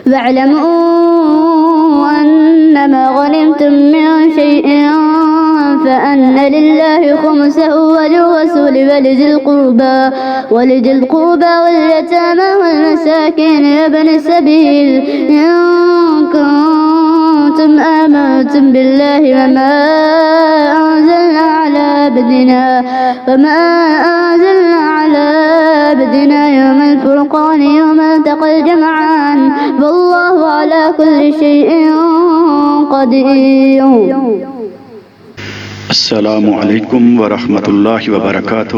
واعلموا أنما غنمتم من شيء فأن لله خمسه وللرسول ولذي القربى واليتامى والمساكين وابن السبيل إن كنتم آمنتم بالله وما أنزلنا على عبدنا يوم الفرقان يوم التقى الجمعان والله على كل شيء قدير. السلام علیکم ورحمۃ اللہ وبرکاتہ.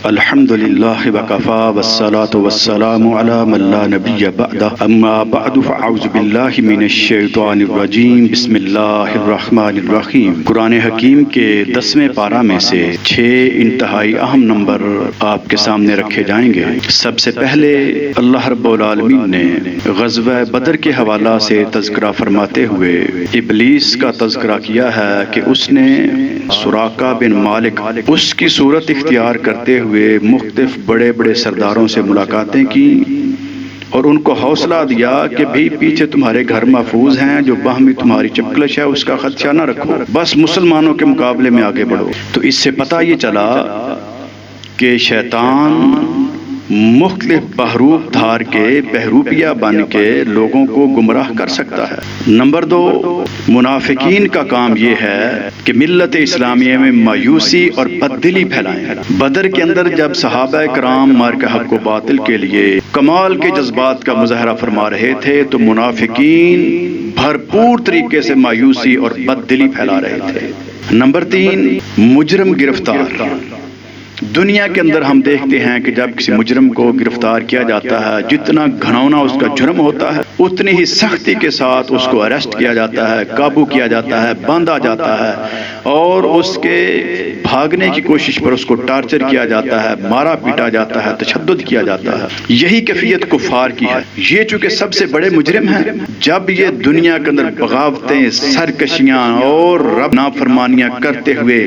الحمد للہ وکفا والصلاة والسلام علی من لا نبی بعدہ. اما بعد فاعوذ باللہ من الشیطان الرجیم. بسم اللہ الرحمن الرحیم. قرآن حکیم کے 10ویں پارہ میں سے 6 انتہائی اہم نمبر آپ کے سامنے رکھے جائیں گے. سب سے پہلے اللہ رب العالمین نے غزوہ بدر کے حوالہ سے تذکرہ فرماتے ہوئے ابلیس کا تذکرہ کیا ہے کہ اس نے سراقہ بن مالک اس کی صورت اختیار کرتے ہوئے مختلف بڑے بڑے سرداروں سے ملاقاتیں کی اور ان کو حوصلہ دیا کہ بھی پیچھے تمہارے گھر محفوظ ہیں، جو باہمی تمہاری چپکلش ہے اس کا خدشہ نہ رکھو، بس مسلمانوں کے مقابلے میں آگے بڑھو. تو اس سے پتہ یہ چلا کہ شیطان مختلف بحروب دھار کے بہروپیہ بن کے لوگوں کو گمراہ کر سکتا ہے. نمبر 2، منافقین کا کام یہ ہے کہ ملت اسلامیہ میں مایوسی اور بددلی پھیلائیں. بدر کے اندر جب صحابہ کرام مارکہ حق و باطل کے لیے کمال کے جذبات کا مظاہرہ فرما رہے تھے تو منافقین بھرپور طریقے سے مایوسی اور بددلی پھیلا رہے تھے. نمبر 3، مجرم گرفتار. دنیا کے اندر ہم دیکھتے ہیں کہ جب کسی مجرم کو گرفتار کیا جاتا ہے، جتنا گھناؤنا اس کا جرم ہوتا ہے اتنی ہی سختی کے ساتھ اس کو اریسٹ کیا جاتا ہے، قابو کیا جاتا ہے، باندھا جاتا ہے اور اس کے بھاگنے کی کوشش پر اس کو ٹارچر کیا جاتا ہے، مارا پیٹا جاتا ہے، تشدد کیا جاتا ہے. یہی کیفیت کفار کی ہے. یہ چونکہ سب سے بڑے مجرم ہیں، جب یہ دنیا کے اندر بغاوتیں، سرکشیاں اور رب نافرمانیاں کرتے ہوئے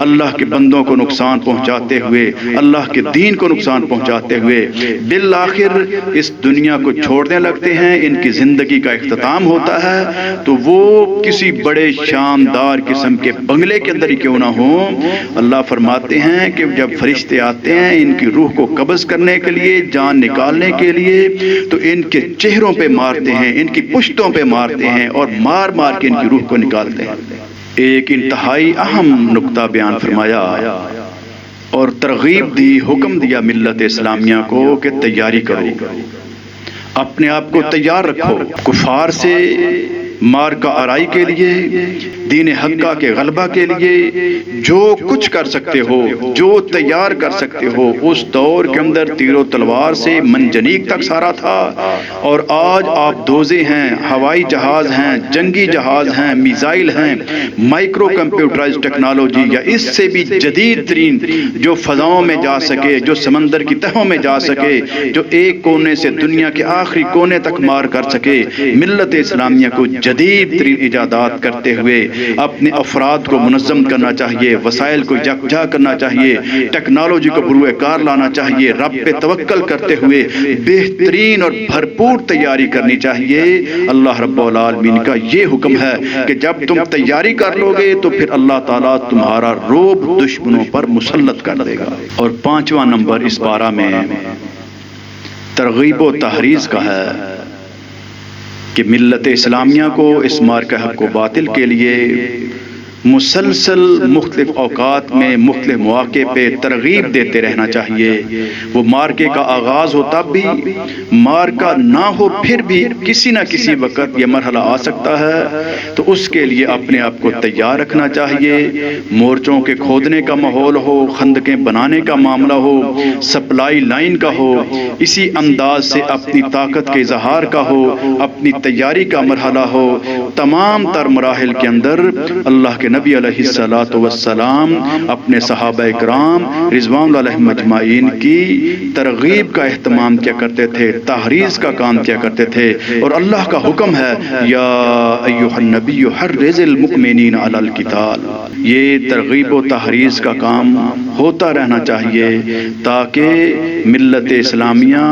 اللہ کے بندوں کو نقصان پہنچاتے ہوئے، اللہ کے دین کو نقصان پہنچاتے ہوئے بالآخر اس دنیا کو چھوڑنے لگتے ہیں، ان کی زندگی کا اختتام ہوتا ہے، تو وہ کسی بڑے شاندار قسم کے بنگلے کے اندر ہی کیوں نہ ہوں، اللہ فرماتے ہیں کہ جب فرشتے آتے ہیں ان کی روح کو قبض کرنے کے لیے، جان نکالنے کے لیے، تو ان کے چہروں پہ مارتے ہیں، ان کی پشتوں پہ مارتے ہیں اور مار مار کے ان کی روح کو نکالتے ہیں. ایک انتہائی اہم نقطہ بیان فرمایا اور ترغیب دی، حکم دیا ملت اسلامیہ کو کہ تیاری کرو، اپنے آپ کو تیار رکھو کفار سے مارکہ آرائی کے لیے، دین حقہ کے غلبہ کے لیے جو کچھ کر سکتے ہو، جو تیار کر سکتے ہو. اس دور کے اندر تیر و تلوار سے منجنیق تک سارا تھا اور آج آپ دوزے ہیں، ہوائی جہاز ہیں، جنگی جہاز ہیں، میزائل ہیں، مائکرو کمپیوٹرائز ٹیکنالوجی یا اس سے بھی جدید ترین جو فضاؤں میں جا سکے، جو سمندر کی تہوں میں جا سکے، جو ایک کونے سے دنیا کے آخری کونے تک مار کر سکے. ملت اسلامیہ کو جدید ترین ایجادات کرتے ہوئے اپنے افراد کو منظم کرنا چاہیے، وسائل کو یکجا کرنا چاہیے، ٹیکنالوجی کو بروئے کار لانا چاہیے، رب پہ توکل کرتے ہوئے بہترین اور بھرپور تیاری کرنی چاہیے. اللہ رب العالمین کا یہ حکم ہے کہ جب تم تیاری کر لو گے تو پھر اللہ تعالیٰ تمہارا رعب دشمنوں پر مسلط کر دے گا. اور 5واں نمبر اس پارہ میں ترغیب و تحریض کا ہے کہ ملت اسلامیہ کو اس مارکہ حق و باطل کے لیے مسلسل مختلف اوقات میں مختلف مواقع پہ ترغیب دیتے رہنا چاہیے. وہ مارکے کا آغاز ہو تب بھی، مارکہ نہ ہو پھر بھی کسی نہ کسی وقت یہ مرحلہ آ سکتا ہے، تو اس کے لیے اپنے آپ کو تیار رکھنا چاہیے. مورچوں کے کھودنے کا ماحول ہو، خندقیں بنانے کا معاملہ ہو، سپلائی لائن کا ہو، اسی انداز سے اپنی طاقت کے اظہار کا ہو، اپنی تیاری کا مرحلہ ہو. تمام تر مراحل کے اندر اللہ کے نبی علیہ السلام اپنے صحابہ کرام رضوان اللہ علیہم اجمعین کی ترغیب کا اہتمام کیا کرتے تھے، تحریض کا کام کیا کرتے تھے. اور اللہ کا حکم ہے یا ایھا النبی حرض المؤمنین علی القتال. یہ ترغیب و تحریض کا کام ہوتا رہنا چاہیے تاکہ ملت اسلامیہ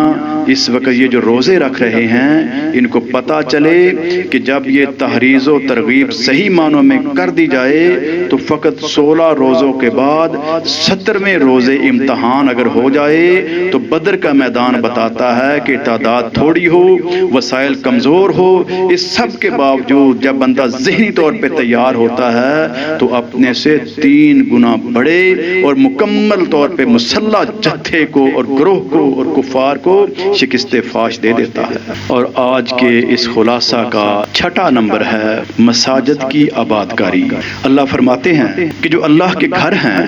اس وقت یہ جو روزے رکھ رہے ہیں ان کو پتہ چلے کہ جب یہ تحریض و ترغیب صحیح معنوں میں کر دی جائے تو فقط 16 روزوں کے بعد 70ویں روزے امتحان اگر ہو جائے تو بدر کا میدان بتاتا ہے کہ تعداد تھوڑی ہو، وسائل کمزور ہو، اس سب کے باوجود جب بندہ ذہنی طور پہ تیار ہوتا ہے تو اپنے سے 3 گنا بڑے اور مکمل طور پہ مسلح جتھے کو اور گروہ کو اور کفار کو شکست فاش دے دیتا ہے۔ اور آج کے اس خلاصہ کا 6واں نمبر ہے مساجد کی آباد کاری۔ اللہ فرماتے ہیں کہ جو اللہ کے گھر ہیں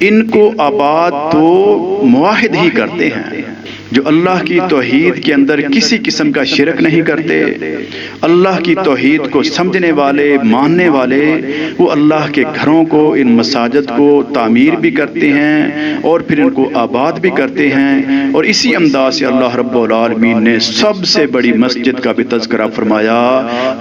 ان کو آباد تو موحد ہی کرتے ہیں، جو اللہ کی توحید کے اندر کسی قسم کا شرک نہیں کرتے، اللہ کی توحید کو سمجھنے والے ماننے والے، وہ اللہ کے گھروں کو ان مساجد کو تعمیر بھی کرتے ہیں اور پھر ان کو آباد بھی کرتے ہیں۔ اور اسی انداز سے اللہ رب العالمین نے سب سے بڑی مسجد کا بھی تذکرہ فرمایا،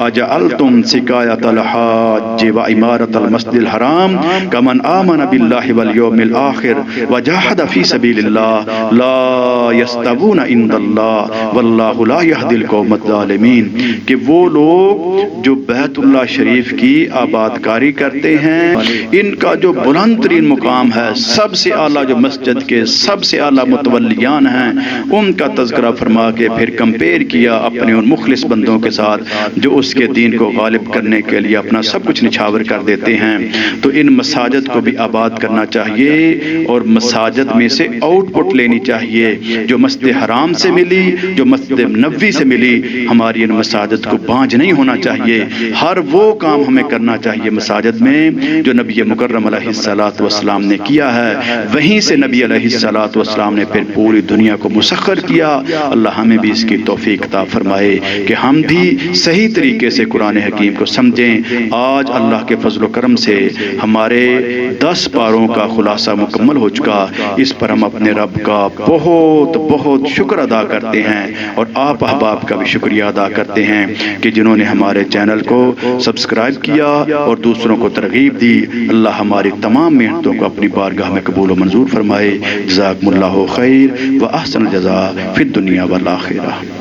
اجعلتم سقایۃ الحاج و عمارۃ المسجد الحرام کمن آمن باللہ والیوم الآخر وجاہد فی سبیل اللہ لا یستوون عند اللہ واللہ لا یہدی القوم الظالمین، کہ وہ لوگ جو بیت اللہ شریف کی آباد کاری کرتے ہیں ان کا جو بلند ترین مقام ہے، سب سے اعلیٰ جو مسجد کے سب سے اعلیٰ متولیان ہیں ان کا تذکرہ فرما کے پھر کمپیئر کیا اپنے ان مخلص بندوں کے ساتھ جو اس کے دین کو غالب کرنے کے لیے اپنا سب کچھ نچھاور کر دیتے ہیں۔ تو ان مساجد کو بھی آباد کرنا چاہیے اور مساجد میں سے آؤٹ پٹ لینی چاہیے، جو مسجد حرام سے ملی، جو مسجد نبوی سے ملی، ہماری ان مساجد کو بانجھ نہیں ہونا چاہیے۔ ہر وہ کام ہمیں کرنا چاہیے مساجد میں جو نبی مکرم علیہ الصلوۃ والسلام نے کیا ہے، وہیں سے نبی علیہ الصلوۃ والسلام نے پھر پوری دنیا کو مسخر کیا۔ اللہ ہمیں بھی اس کی توفیق عطا فرمائے کہ ہم بھی صحیح طریقے سے قرآن حکیم کو سمجھیں۔ آج اللہ کے فضل و کرم سے ہمارے 10 پاروں کا خلاصہ مکمل ہو چکا، اس پر ہم اپنے رب کا بہت بہت شکر ادا کرتے ہیں اور آپ احباب کا بھی شکریہ ادا کرتے ہیں کہ جنہوں نے ہمارے چینل کو سبسکرائب کیا اور دوسروں کو ترغیب دی۔ اللہ ہماری تمام محنتوں کو اپنی بارگاہ میں قبول و منظور فرمائے۔ جزاکم اللہ خیر و احسن الجزاء فی الدنیا والآخرہ۔